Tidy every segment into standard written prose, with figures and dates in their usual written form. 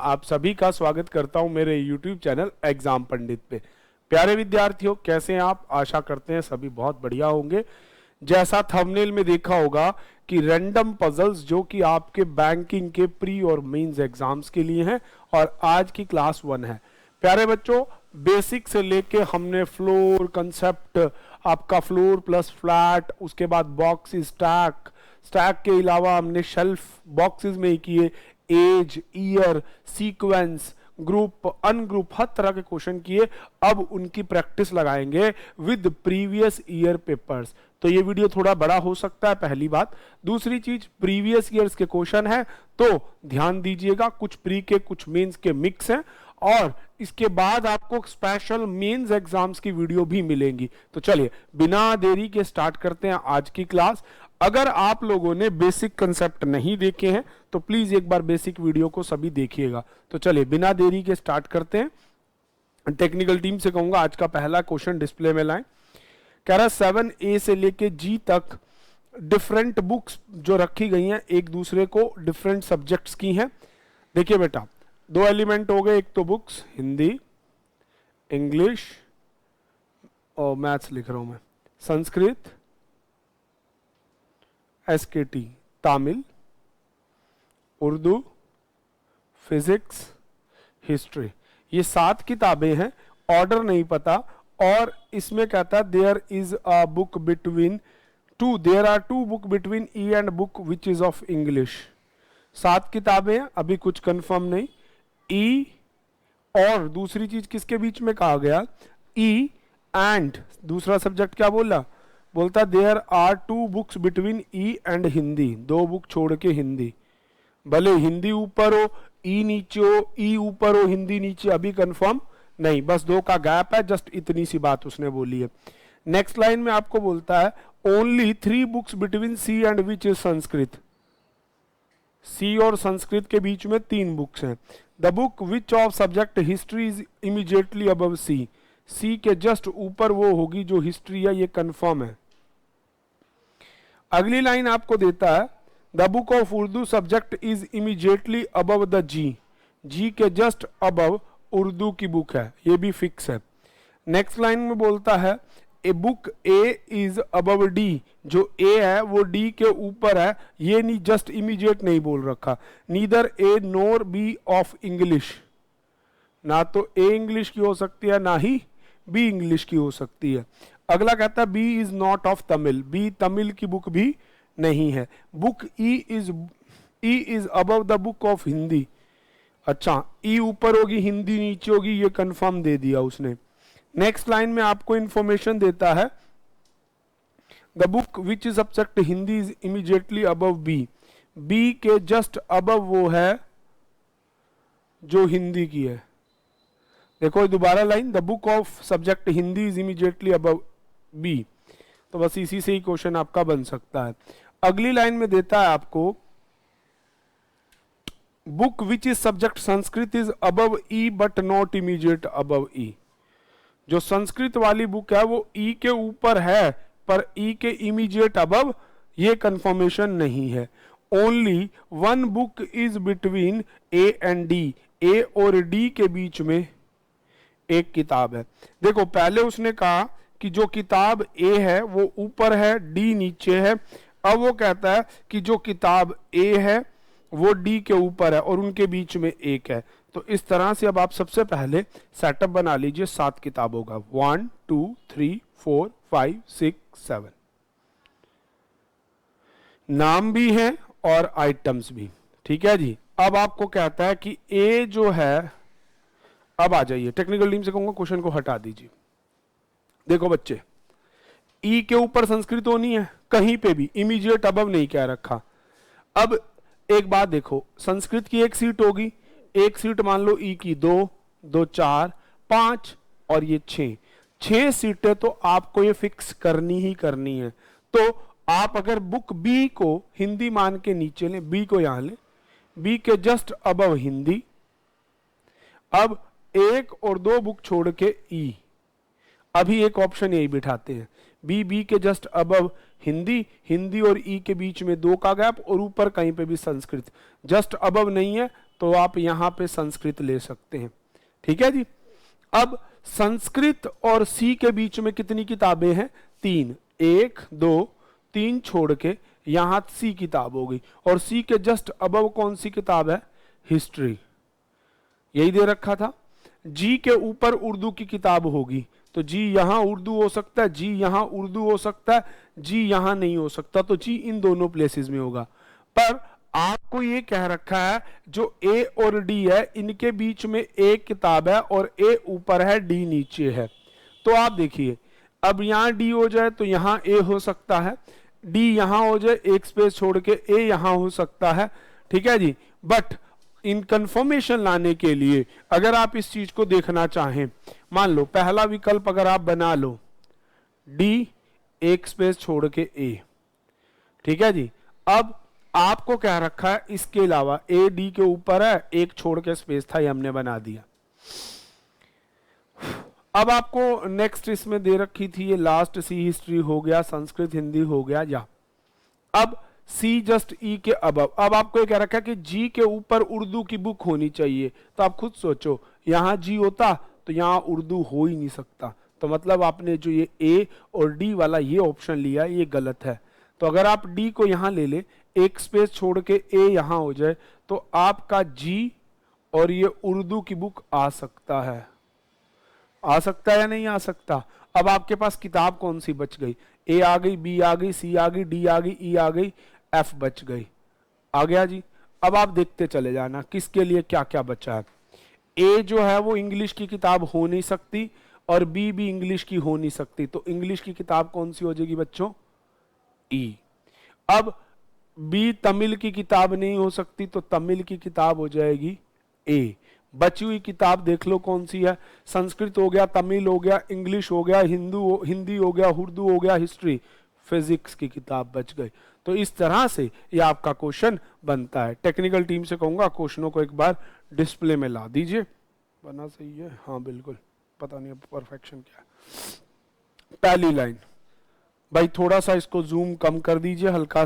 आप सभी का स्वागत करता हूं मेरे YouTube चैनल एग्जाम पंडित पे। प्यारे विद्यार्थियों, कैसे हैं आप? आशा करते हैं सभी बहुत बढ़िया होंगे। जैसा थंबनेल में देखा होगा कि रैंडम पजल्स जो कि आपके बैंकिंग के प्री और मेंस एग्जाम्स के लिए हैं और आज की क्लास 1 है। प्यारे बच्चों, बेसिक से लेके हमने फ्लोर कंसेप्ट, आपका फ्लोर प्लस फ्लैट, उसके बाद बॉक्स स्टैक, स्टैक के अलावा हमने शेल्फ बॉक्सेस में ही किए, age, year, sequence, group, ungroup, हर तरह के क्वेश्चन किए। अब उनकी प्रैक्टिस लगाएंगे विद प्रीवियस ईयर पेपर्स। तो ये वीडियो थोड़ा बड़ा हो सकता है, पहली बात। दूसरी चीज, प्रीवियस ईयर्स के क्वेश्चन है तो ध्यान दीजिएगा, कुछ प्री के कुछ मेंस के मिक्स हैं और इसके बाद आपको स्पेशल मेंस एग्जाम्स की वीडियो भी मिलेंगी। तो चलिए बिना देरी के स्टार्ट करते हैं आज की क्लास। अगर आप लोगों ने बेसिक कंसेप्ट नहीं देखे हैं तो प्लीज एक बार बेसिक वीडियो को सभी देखिएगा। तो चलिए बिना देरी के स्टार्ट करते हैं। टेक्निकल टीम से कहूंगा आज का पहला क्वेश्चन डिस्प्ले में लाएं। कह रहा 7A से लेके G तक डिफरेंट बुक्स जो रखी गई हैं एक दूसरे को डिफरेंट सब्जेक्ट्स की हैं। देखिए बेटा, दो एलिमेंट हो गए, एक तो बुक्स हिंदी, इंग्लिश और मैथ्स लिख रहा हूं मैं, Sanskrit, SKT Tamil, Urdu, physics, history. ये 7 किताबें हैं, ऑर्डर नहीं पता। और इसमें कहता है there is a book between two, there are 2 book between E and book which is of English. 7 किताबें हैं, अभी कुछ कंफर्म नहीं। ई और दूसरी चीज किसके बीच में कहा गया, ई एंड दूसरा सब्जेक्ट क्या बोला, बोलता there are 2 books between E and Hindi, 2 book छोड़ के हिंदी। भले हिंदी ऊपर हो, ई नीचे हो, ई ऊपर हो, हिंदी नीचे, अभी कंफर्म नहीं, बस 2 का गैप है, जस्ट इतनी सी बात उसने बोली है। नेक्स्ट लाइन में आपको बोलता है only 3 books between C and which is Sanskrit. C और संस्कृत के बीच में 3 बुक्स हैं। The book which of subject history is immediately above C, C के जस्ट ऊपर वो होगी जो हिस्ट्री है, ये कंफर्म है। अगली लाइन आपको देता है the book of Urdu subject is immediately above the G, G के जस्ट अबव उर्दू की बुक है, ये भी फिक्स है। नेक्स्ट लाइन में बोलता है a book A is above D, जो ए है वो डी के ऊपर है, ये नहीं जस्ट इमीडिएट नहीं बोल रखा। Neither A nor B of English, ना तो ए इंग्लिश की हो सकती है ना ही बी इंग्लिश की हो सकती है। अगला कहता है B is not of Tamil, B Tamil की बुक भी नहीं है। Book E is above the book of Hindi, अच्छा ई ऊपर होगी हिंदी नीचे होगी, ये कंफर्म दे दिया उसने। नेक्स्ट लाइन में आपको इंफॉर्मेशन देता है the book which is subject Hindi is immediately above B, B के जस्ट अबव वो है जो हिंदी की है। देखो दोबारा line, the book of subject Hindi is immediately above B, तो बस इसी से ही क्वेश्चन आपका बन सकता है। अगली लाइन में देता है आपको book which is subject Sanskrit is above E but not immediate above E, जो संस्कृत वाली बुक है वो ई के ऊपर है पर ई के इमीडिएट अबव ये कंफर्मेशन नहीं है। Only 1 book is between A and D, A और डी के बीच में एक किताब है। देखो पहले उसने कहा कि जो किताब ए है वो ऊपर है, डी नीचे है। अब वो कहता है कि जो किताब ए है वो डी के ऊपर है और उनके बीच में एक है। तो इस तरह से अब आप सबसे पहले सेटअप बना लीजिए 7 किताबों का, 1 2 3 4 5 6 7, नाम भी हैं और आइटम्स भी, ठीक है जी। अब आपको कहता है कि ए जो है, अब आ जाइए टेक्निकल टीम से कहूंगा क्वेश्चन को हटा दीजिए। देखो बच्चे, ई के ऊपर संस्कृत होनी है, कहीं पे भी इमीडिएट अबव नहीं कह रखा। अब एक बात देखो, संस्कृत की 1 सीट होगी, 1 सीट मान लो ई की 2 2 4 5 और ये 6 सीटें तो आपको ये फिक्स करनी ही करनी है। तो आप अगर बुक बी को हिंदी मान के नीचे लें, बी को यहां लें, बी के जस्ट अबव हिंदी, अब 1 और 2 बुक छोड़ के ई, अभी एक ऑप्शन यही बिठाते हैं, बी के जस्ट अबव हिंदी, हिंदी और ई के बीच में 2 का गैप और ऊपर कहीं पे भी संस्कृत, जस्ट अबव नहीं है तो आप यहाँ पे संस्कृत ले सकते हैं। ठीक है जी। अब संस्कृत और सी के बीच में कितनी किताबें हैं? 3, 1 2 3 छोड़ के यहां सी किताब होगी, और सी के जस्ट अबव कौन सी किताब है? हिस्ट्री, यही दे रखा था। जी के ऊपर उर्दू की किताब होगी, तो जी यहां उर्दू हो सकता है, जी यहां उर्दू हो सकता है, जी यहां नहीं हो सकता, तो जी इन दोनों प्लेसेस में होगा। पर आपको ये कह रखा है जो ए और डी है इनके बीच में एक किताब है और ए ऊपर है, डी नीचे है। तो आप देखिए, अब यहां डी हो जाए तो यहां ए हो सकता है, डी यहां हो जाए, एक स्पेस छोड़ के ए यहां हो सकता है। ठीक है जी। बट इन कंफर्मेशन लाने के लिए अगर आप इस चीज को देखना चाहें, मान लो पहला विकल्प अगर आप बना लो डी, एक स्पेस छोड़ के ए। ठीक है जी। अब आपको क्या रखा है, इसके अलावा ए डी के ऊपर है, एक छोड़ के स्पेस था, ये हमने बना दिया। अब आपको नेक्स्ट इसमें दे रखी थी ये लास्ट सी हिस्ट्री हो गया, संस्कृत हिंदी हो गया, या अब सी जस्ट ई के अबव। अब आपको ये कह रखा है कि जी के ऊपर उर्दू की बुक होनी चाहिए, तो आप खुद सोचो यहां जी होता तो यहां उर्दू हो ही नहीं सकता, तो मतलब आपने जो ये ए और डी वाला ये ऑप्शन लिया ये गलत है। तो अगर आप डी को यहां ले ले, एक स्पेस छोड़ के ए यहां हो जाए, तो आपका जी और ये उर्दू की बुक आ सकता है। आ सकता है या नहीं आ सकता? अब आपके पास किताब कौन सी बच गई? ए आ गई, बी आ गई, सी आ गई, डी आ गई, ई आ गई, एफ बच गई। आ गया जी। अब आप देखते चले जाना किसके लिए क्या क्या बचा है। ए जो है वो इंग्लिश की किताब हो नहीं सकती और बी भी इंग्लिश की हो नहीं सकती, तो इंग्लिश की किताब कौन सी हो जाएगी बच्चों? ई। अब बी तमिल की किताब नहीं हो सकती, तो तमिल की किताब हो जाएगी ए। बची हुई किताब देख लो कौन सी है, संस्कृत हो गया, तमिल हो गया, इंग्लिश हो गया, हिंदी हो गया, उर्दू हो गया, हिस्ट्री, फिजिक्स की किताब बच गई। तो इस तरह से ये आपका क्वेश्चन बनता है। टेक्निकल टीम से कहूंगा क्वेश्चनों को एक बार डिस्प्ले में ला दीजिए। बना सही है? हाँ बिल्कुल, पता नहीं अब परफेक्शन क्या है। पहली लाइन भाई थोड़ा सा इसको जूम कम कर दीजिए, हल्का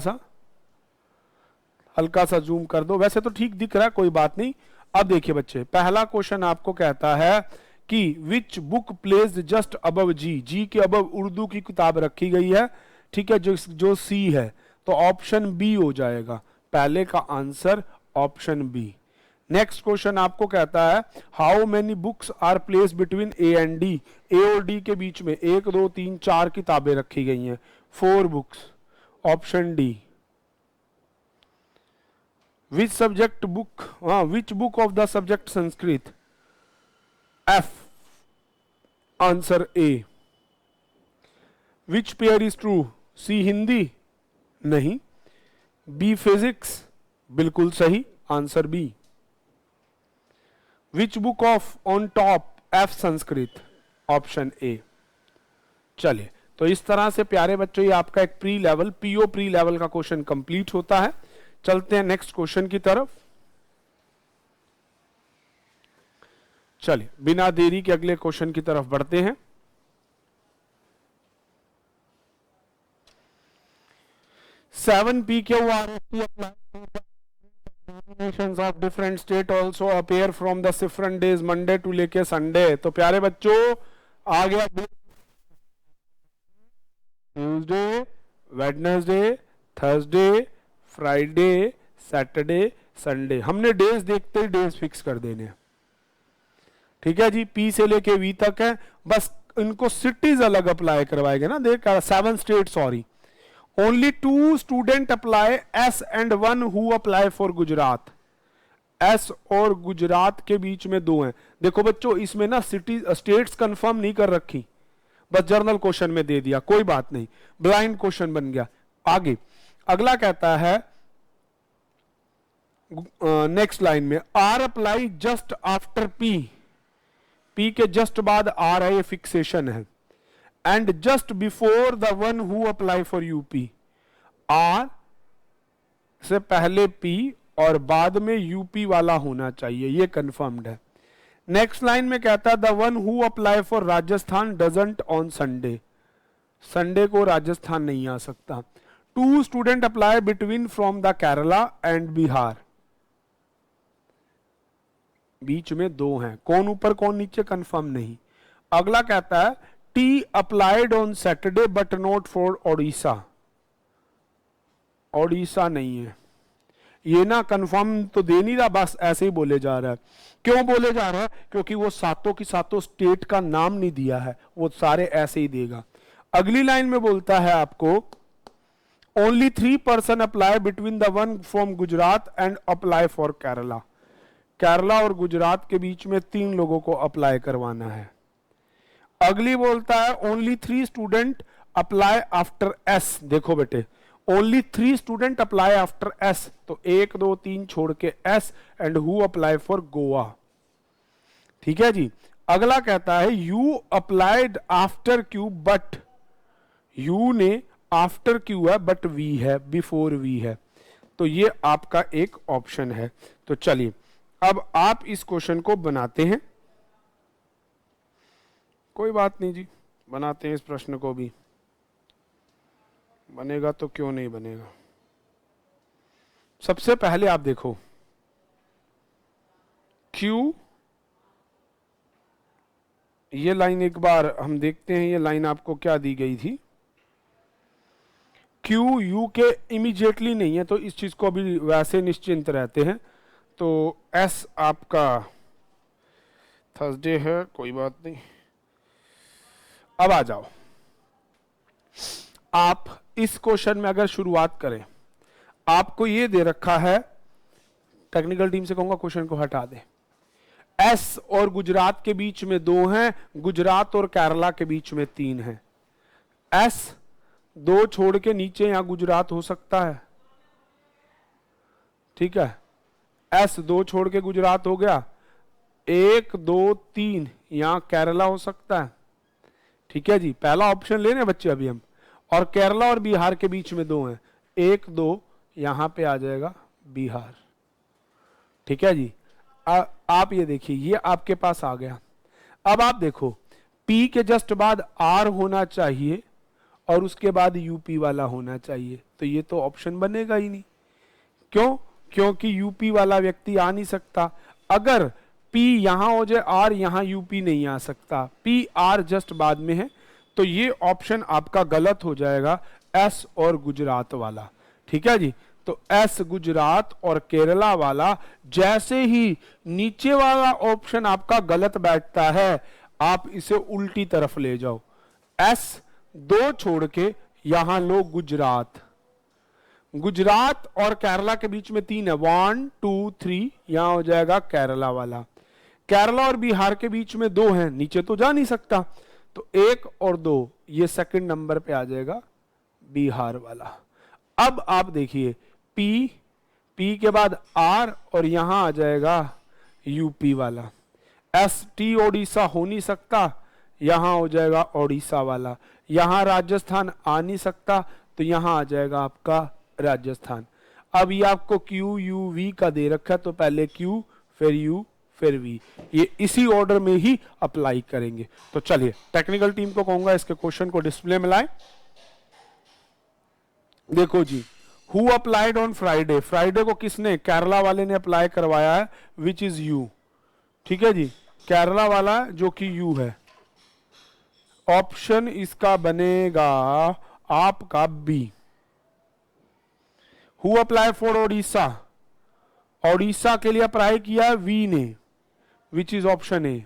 सा जूम कर दो, वैसे तो ठीक दिख रहा है, कोई बात नहीं। अब देखिए बच्चे, पहला क्वेश्चन आपको कहता है कि which book placed just above G, G के अबव उर्दू की किताब रखी गई है। ठीक है, जो सी है, तो ऑप्शन बी हो जाएगा। पहले का answer option B. Next question आपको कहता है how many books are place between A and D, A और डी के बीच में 1 2 3 4 किताबें रखी गई हैं। 4 books, option D. Which subject book? Which book of the subject Sanskrit? F. Answer A. Which pair is true? C. Hindi? नहीं। B. Physics? बिल्कुल सही, answer B. Which book of on top? F. Sanskrit, option A. चलिए, तो इस तरह से प्यारे बच्चों ये आपका एक pre level, PO pre level का क्वेश्चन कंप्लीट होता है। चलते हैं नेक्स्ट क्वेश्चन की तरफ। चलिए बिना देरी के अगले क्वेश्चन की तरफ बढ़ते हैं। 7 PQRST examinations of different state also appear from the different days Monday to लेके संडे। तो प्यारे बच्चों आ गया Tuesday, Wednesday, Thursday, Friday, Saturday, Sunday. हमने डेज देखते ही डेज फिक्स कर देने हैं। ठीक है जी, पी से लेके वी तक है, बस इनको सिटीज अलग अप्लाई करवाएंगे ना। देख 7 state, sorry only 2 student apply S and 1 who apply for Gujarat. S और गुजरात के बीच में 2 हैं। देखो बच्चों इसमें ना सिटी स्टेट्स कंफर्म नहीं कर रखी, बस जर्नल क्वेश्चन में दे दिया, कोई बात नहीं, ब्लाइंड क्वेश्चन बन गया। आगे अगला कहता है नेक्स्ट लाइन में R apply just after P, P के जस्ट बाद आर है, ये फिक्सेशन है। And just before the one who apply for UP, R से पहले पी और बाद में यूपी वाला होना चाहिए, ये कंफर्म्ड है। नेक्स्ट लाइन में कहता है the one who apply for Rajasthan doesn't on Sunday, Sunday को राजस्थान नहीं आ सकता। 2 student apply between from the Kerala and Bihar, बीच में 2 हैं, कौन ऊपर कौन नीचे कंफर्म नहीं। अगला कहता है T applied on Saturday but not for Odisha. Odisha नहीं है, ये ना कंफर्म तो दे नहीं रहा, बस ऐसे ही बोले जा रहा है। क्यों बोले जा रहा है? क्योंकि वो सातों की सातों स्टेट का नाम नहीं दिया है, वो सारे ऐसे ही देगा। अगली लाइन में बोलता है आपको only 3 person apply between the one from Gujarat and apply for Kerala. Kerala और गुजरात के बीच में 3 लोगों को अप्लाई करवाना है। अगली बोलता है only 3 student apply after S. देखो बेटे, only 3 student apply after S, तो 1 2 3 छोड़ के S, and who apply for Goa. ठीक है जी। अगला कहता है you applied after Q but, you ने आफ्टर क्यू है बट वी है, बिफोर वी है, तो ये आपका एक ऑप्शन है। तो चलिए अब आप इस क्वेश्चन को बनाते हैं। कोई बात नहीं जी, बनाते हैं इस प्रश्न को भी, बनेगा तो क्यों नहीं बनेगा। सबसे पहले आप देखो Q, ये लाइन एक बार हम देखते हैं, ये लाइन आपको क्या दी गई थी। Q U के इमीडिएटली नहीं है, तो इस चीज को अभी वैसे निश्चिंत रहते हैं। तो S आपका थर्सडे है, कोई बात नहीं। अब आ जाओ, आप इस क्वेश्चन में अगर शुरुआत करें, आपको ये दे रखा है, टेक्निकल टीम से कहूंगा क्वेश्चन को हटा दे। एस और गुजरात के बीच में 2 हैं, गुजरात और केरला के बीच में 3 हैं। एस 2 छोड़ के नीचे यहां गुजरात हो सकता है, ठीक है। एस 2 छोड़ के गुजरात हो गया, 1 2 3 यहां केरला हो सकता है, ठीक है जी। पहला ऑप्शन ले रहे हैं बच्चे अभी हम, और केरला और बिहार के बीच में 2 हैं, 1 2 यहां पे आ जाएगा बिहार, ठीक है जी। आप ये देखिए, ये आपके पास आ गया। अब आप देखो P के जस्ट बाद R होना चाहिए और उसके बाद यूपी वाला होना चाहिए, तो ये तो ऑप्शन बनेगा ही नहीं। क्यों? क्योंकि यूपी वाला व्यक्ति आ नहीं सकता। अगर P यहां हो जाए, R यहां, यूपी नहीं आ सकता, P R जस्ट बाद में है, तो ये ऑप्शन आपका गलत हो जाएगा, S और गुजरात वाला, ठीक है जी। तो S गुजरात और केरला वाला, जैसे ही नीचे वाला ऑप्शन आपका गलत बैठता है, आप इसे उल्टी तरफ ले जाओ। S 2 छोड़ के यहां लो गुजरात, गुजरात और केरला के बीच में 3 है, 1 2 3, यहां हो जाएगा केरला वाला। केरला और बिहार के बीच में 2 हैं, नीचे तो जा नहीं सकता, तो 1 और 2 ये सेकंड नंबर पे आ जाएगा बिहार वाला। अब आप देखिए P के बाद R और यहां आ जाएगा यूपी वाला। ST ओडिशा हो नहीं सकता, यहां हो जाएगा ओडिशा वाला। यहां राजस्थान आ नहीं सकता, तो यहां आ जाएगा आपका राजस्थान। अब ये आपको Q U V का दे रखा है, तो पहले Q फिर U फिर V, ये इसी ऑर्डर में ही अप्लाई करेंगे। तो चलिए टेक्निकल टीम को कहूंगा इसके क्वेश्चन को डिस्प्ले में लाएं। देखो जी, who applied on Friday, Friday को किसने, केरला वाले ने अप्लाई करवाया है, विच इज यू, ठीक है जी, केरला वाला जो कि यू है। ऑप्शन इसका बनेगा आपका B. Who apply for Odisha, Odisha के लिए अप्लाई किया वी ने, विच इज ऑप्शन ए।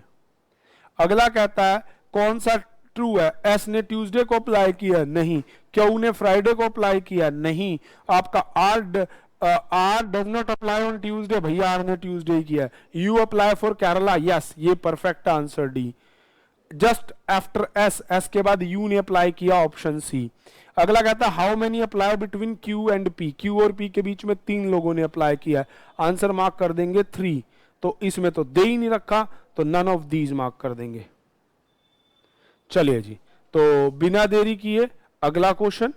अगला कहता है कौन सा ट्रू है, एस ने ट्यूसडे को अप्लाई किया, नहीं। क्यू ने फ्राइडे को अप्लाई किया, नहीं। आपका R does not apply on Tuesday, भैया आर ने ट्यूसडे ही किया। U apply for Kerala, yes, ये perfect answer D. Just after S, S के बाद यू ने अप्लाई किया, ऑप्शन सी। अगला कहता है how many apply between Q and P, Q और पी के बीच में 3 लोगों ने अप्लाई किया, आंसर मार्क कर देंगे 3। तो इसमें तो दे ही नहीं रखा, तो नन ऑफ दीज मार्क कर देंगे। चलिए जी, तो बिना देरी किए अगला क्वेश्चन।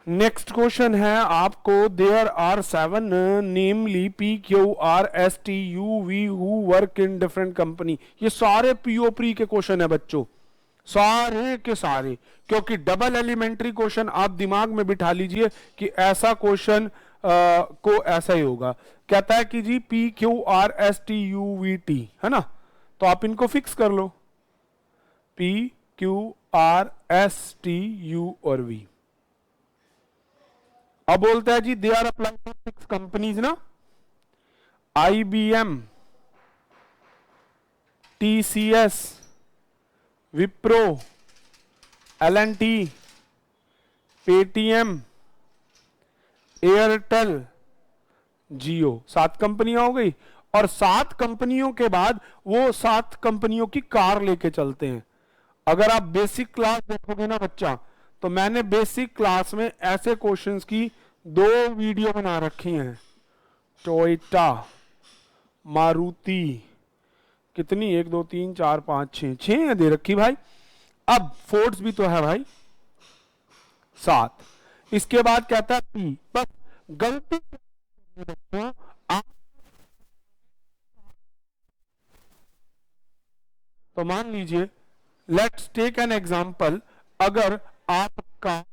नेक्स्ट क्वेश्चन है आपको, there are 7 namely P Q R S T U V who work in different company. ये सारे पीओ प्री के क्वेश्चन है बच्चों, सारे के सारे, क्योंकि डबल एलिमेंट्री क्वेश्चन आप दिमाग में बिठा लीजिए कि ऐसा क्वेश्चन को ऐसा ही होगा। कहता है कि G P Q R S T U V T, है ना, तो आप इनको फिक्स कर लो, P Q R S T U और वी। अब बोलता है जी they are apply for 6 companies ना, IBM, TCS, Wipro, L&T, Paytm, Airtel, Jio. 7 कंपनियां हो गई, और 7 कंपनियों के बाद वो 7 कंपनियों की कार लेके चलते हैं। अगर आप बेसिक क्लास देखोगे ना बच्चा, तो मैंने बेसिक क्लास में ऐसे क्वेश्चंस की 2 वीडियो बना रखी हैं। टोयोटा, मारुति, कितनी, 1 2 3 4 5 6 दे रखी भाई। अब फोर्ड्स भी तो है भाई 7। इसके बाद कहता है पी, बस गलती बच्चों आप, तो मान लीजिए लेट्स टेक एन एग्जांपल, अगर आपका,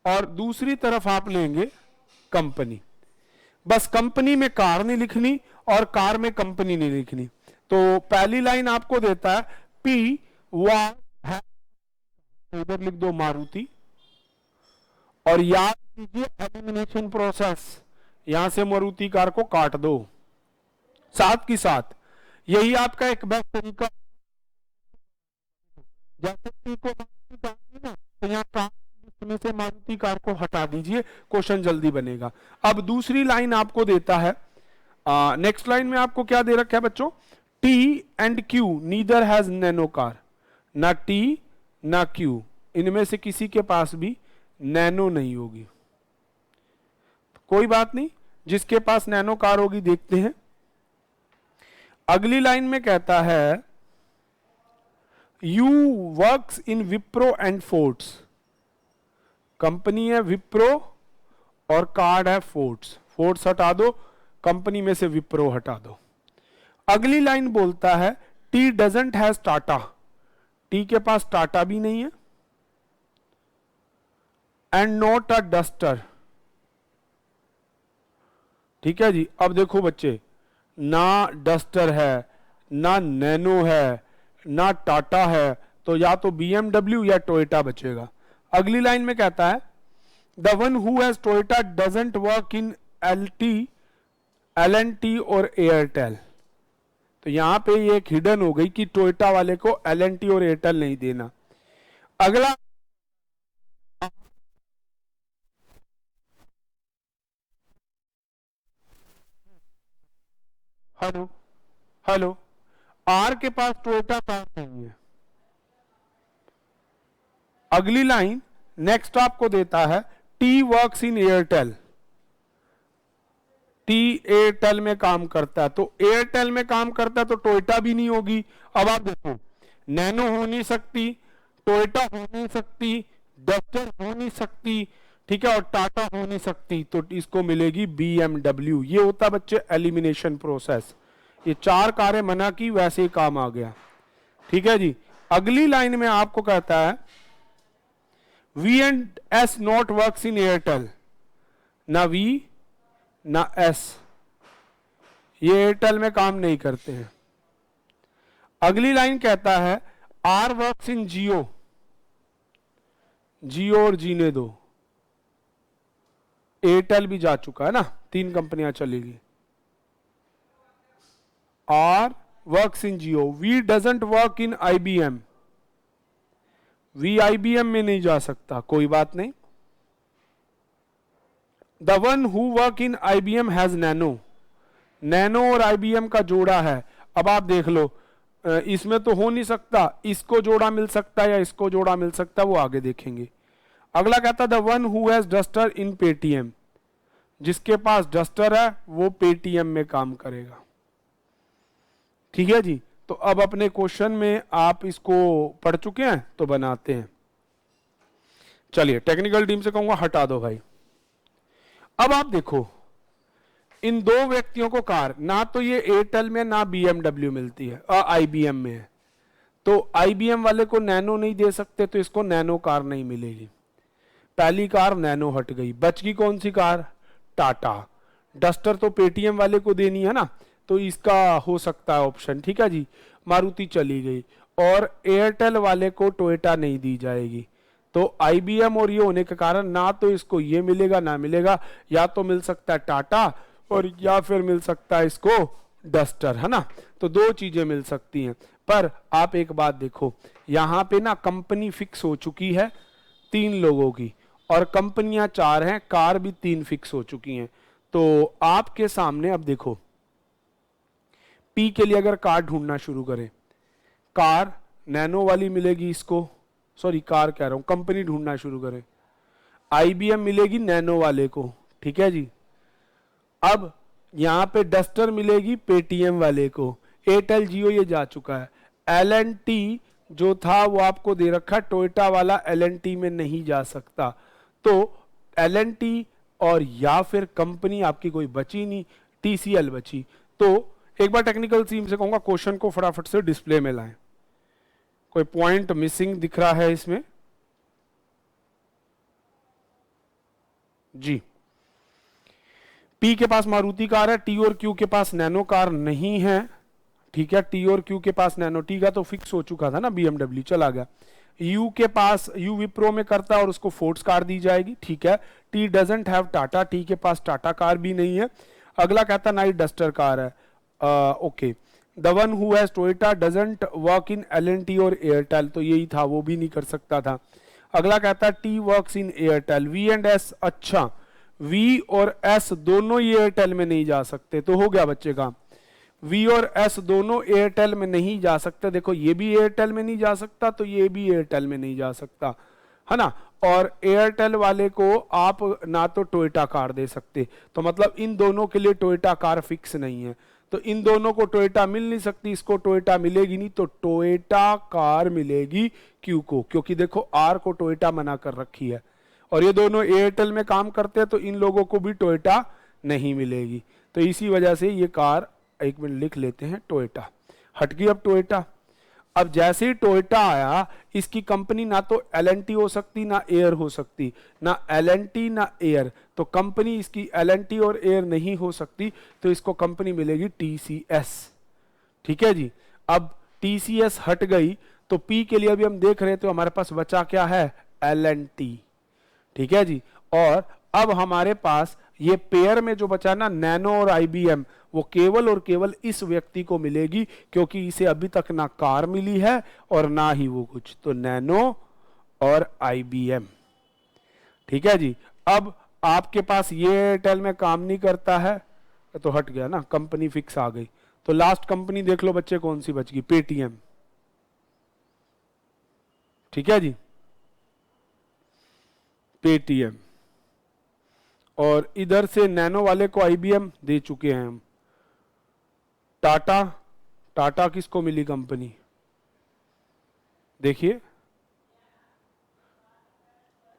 और दूसरी तरफ आप लेंगे कंपनी, बस कंपनी में कार नहीं लिखनी और कार में कंपनी नहीं लिखनी। तो पहली लाइन आपको देता है पी वाज है, तो इधर लिख दो मारुति, और याद कीजिए एलिमिनेशन प्रोसेस, यहां से मारुति कार को काट दो साथ की साथ। यही आपका एक बेस्ट तरीका, जैसे पी को मारुति कार दी ना, तो यहाँ कार में से मारुति कार को हटा दीजिए, क्वेश्चन जल्दी बनेगा। अब दूसरी लाइन आपको देता है, नेक्स्ट लाइन में आपको क्या दे रखा है बच्चों, T and Q neither has nano car, ना टी ना क्यू, इनमें से किसी के पास भी नैनो नहीं होगी। कोई बात नहीं, जिसके पास नैनो कार होगी देखते हैं। अगली लाइन में कहता है you works in Wipro and Fords, company है विप्रो और कार्ड है फोर्ड्स, फोर्ड्स हटा दो, कंपनी में से विप्रो हटा दो। अगली लाइन बोलता है T doesn't has Tata, T के पास टाटा भी नहीं है, एंड नॉट अ डस्टर। ठीक है जी। अब देखो बच्चे, ना डस्टर है, ना नैनो है, ना टाटा है, तो या तो BMW या टोयोटा बचेगा। अगली लाइन में कहता है the one who has Toyota doesn't work in L&T और एयरटेल। तो यहां पे ये एक हिडन हो गई कि टोयोटा वाले को L&T और एयरटेल नहीं देना। अगला, हेलो हेलो, आर के पास टोयोटा कार नहीं है। अगली लाइन नेक्स्ट आपको देता है T works in Airtel, T Airtel में काम करता है, तो एयरटेल में काम करता है तो टोयोटा भी नहीं होगी। अब आप देखो, नैनो हो नहीं सकती, टोयोटा हो नहीं सकती, डस्टर हो नहीं सकती, ठीक है, और टाटा हो नहीं सकती, तो इसको मिलेगी BMW। ये होता बच्चे एलिमिनेशन प्रोसेस। ये 4 कारें मना की, वैसे ही काम आ गया। ठीक है जी। अगली लाइन में आपको कहता है V&S not works in Airtel, ना V ना S, ये एयरटेल में काम नहीं करते हैं। अगली लाइन कहता है R वर्क्स इन जियो, जियो और जीने दो, एयरटेल भी जा चुका है ना, 3 कंपनियां चलेगी। R works in Jio, V doesn't work in IBM, V IBM में नहीं जा सकता, कोई बात नहीं। The one who work in IBM has nano, nano और IBM का जोड़ा है। अब आप देख लो, इसमें तो हो नहीं सकता, इसको जोड़ा मिल सकता है या इसको जोड़ा मिल सकता है, वो आगे देखेंगे। अगला कहता है the one who has duster in Paytm, जिसके पास डस्टर है वो पेटीएम में काम करेगा। ठीक है जी। तो अब अपने क्वेश्चन में आप इसको पढ़ चुके हैं, तो बनाते हैं। चलिए टेक्निकल टीम से कहूंगा हटा दो भाई। अब आप देखो, इन 2 व्यक्तियों को कार, ना तो ये एयरटेल में ना BMW मिलती है और IBM में है, तो IBM वाले को नैनो नहीं दे सकते, तो इसको नैनो कार नहीं मिलेगी। पहली कार नैनो हट गई, बच गई कौन सी कार? टाटा। डस्टर तो पेटीएम वाले को देनी है ना, तो इसका हो सकता है ऑप्शन, ठीक है जी। मारुति चली गई, और एयरटेल वाले को टोयोटा नहीं दी जाएगी। तो IBM और ये होने के कारण ना तो इसको ये मिलेगा ना मिलेगा, या तो मिल सकता है टाटा और या फिर मिल सकता है इसको डस्टर, है ना। तो दो चीजें मिल सकती हैं। पर आप एक बात देखो, यहां पे ना कंपनी फिक्स हो चुकी है 3 लोगों की, और कंपनियां 4 हैं, कार भी 3 फिक्स हो चुकी हैं। तो आपके सामने अब देखो, पी के लिए अगर कार ढूंढना शुरू करें, कार नैनो वाली मिलेगी इसको, सॉरी कार कह रहा हूं, कंपनी ढूंढना शुरू करें, IBM मिलेगी नैनो वाले को, ठीक है जी। अब यहां पे डस्टर मिलेगी पेटीएम वाले को, एयरटेल जियो ये जा चुका है। L&T जो था वो आपको दे रखा, टोयोटा वाला L&T में नहीं जा सकता, तो L&T और या फिर कंपनी आपकी कोई बची नहीं, TCL बची। तो एक बार टेक्निकल टीम से कहूंगा क्वेश्चन को फटाफट से डिस्प्ले में लाएं। कोई पॉइंट मिसिंग दिख रहा है इसमें? जी, P के पास मारुति कार है, T और Q के पास नैनो कार नहीं है, ठीक है। T और Q के पास नैनो, T का तो फिक्स हो चुका था ना, BMW चला गया। U के पास, U विप्रो में करता है और उसको फोर्स कार दी जाएगी, ठीक है। T doesn't have Tata, T के पास टाटा कार भी नहीं है। अगला कहता नाइट डस्टर कार है, okay. The one who has Toyota doesn't work in L&T और एयरटेल, तो यही था, वो भी नहीं कर सकता था। अगला कहता है T works in Airtel, V and S, अच्छा V और S दोनों ही एयरटेल में नहीं जा सकते, तो हो गया बच्चे का। V और S दोनों एयरटेल में नहीं जा सकते, देखो ये भी एयरटेल में नहीं जा सकता, तो ये भी एयरटेल में नहीं जा सकता, है ना। और एयरटेल वाले को आप ना तो टोयोटा कार दे सकते, तो मतलब इन दोनों के लिए टोयोटा कार फिक्स नहीं है, तो इन दोनों को टोयोटा मिल नहीं सकती, इसको टोयोटा मिलेगी नहीं, तो टोयोटा कार मिलेगी क्यू को, क्योंकि देखो आर को टोयोटा मना कर रखी है, और ये दोनों एयरटेल में काम करते हैं, तो इन लोगों को भी टोयोटा नहीं मिलेगी। तो इसी वजह से ये कार, एक मिनट लिख लेते हैं, टोयोटा हट गई। अब टोयोटा, अब जैसे ही टोयोटा आया, इसकी कंपनी ना तो L&T हो सकती ना एयर हो सकती, ना L&T ना एयर, तो कंपनी इसकी L&T और एयर नहीं हो सकती, तो इसको कंपनी मिलेगी TCS, ठीक है जी। अब TCS हट गई, तो P के लिए अभी हम देख रहे थे, तो हमारे पास बचा क्या है? L&T, ठीक है जी। और अब हमारे पास ये पेयर में जो बचा ना, नैनो और IBM, वो केवल और केवल इस व्यक्ति को मिलेगी, क्योंकि इसे अभी तक ना कार मिली है और ना ही वो कुछ, तो नैनो और IBM, ठीक है जी। अब आपके पास ये एयरटेल में काम नहीं करता है, तो हट गया ना, कंपनी फिक्स आ गई। तो लास्ट कंपनी देख लो बच्चे कौन सी बच गई? पेटीएम, ठीक है जी, पेटीएम। और इधर से नैनो वाले को IBM दे चुके हैं हम। टाटा, टाटा किसको मिली कंपनी? देखिए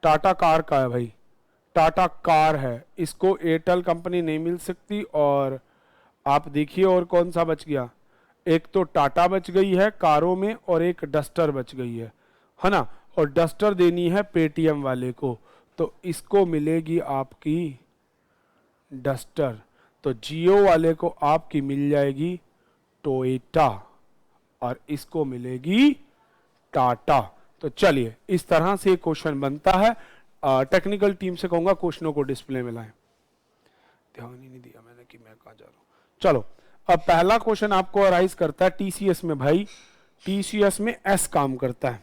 टाटा कार का है भाई, टाटा कार है, इसको एयरटेल कंपनी नहीं मिल सकती। और आप देखिए और कौन सा बच गया, एक तो टाटा बच गई है कारों में, और एक डस्टर बच गई है ना। और डस्टर देनी है पेटीएम वाले को, तो इसको मिलेगी आपकी डस्टर। तो जियो वाले को आपकी मिल जाएगी टोयोटा, और इसको मिलेगी टाटा। तो चलिए इस तरह से क्वेश्चन बनता है। टेक्निकल टीम से कहूंगा क्वेश्चनों को डिस्प्ले में लाएं। ध्यान ही नहीं दिया मैंने कि मैं कहां जा रहा हूं। चलो अब पहला क्वेश्चन आपको अराइज करता है TCS में, भाई TCS में S काम करता है,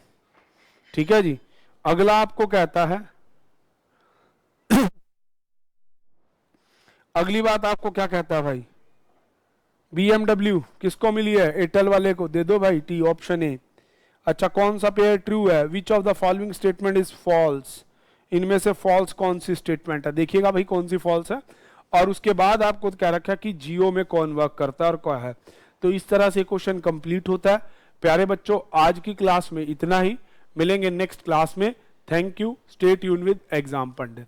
ठीक है जी। अगला आपको कहता है अगली बात आपको क्या कहता है भाई? BMW किसको मिली है? एयरटेल वाले को, दे दो भाई T, ऑप्शन ए। अच्छा कौन सा पेयर ट्रू है? Which of the following statement is false? इनमें से फॉल्स कौन सी स्टेटमेंट है? देखिएगा भाई कौन सी फॉल्स है। और उसके बाद आपको क्या रखा है कि जियो में कौन वर्क करता है और क्या है। तो इस तरह से क्वेश्चन कंप्लीट होता है। प्यारे बच्चों आज की क्लास में इतना ही, मिलेंगे नेक्स्ट क्लास में। Thank you, stay tune with exam Pandit.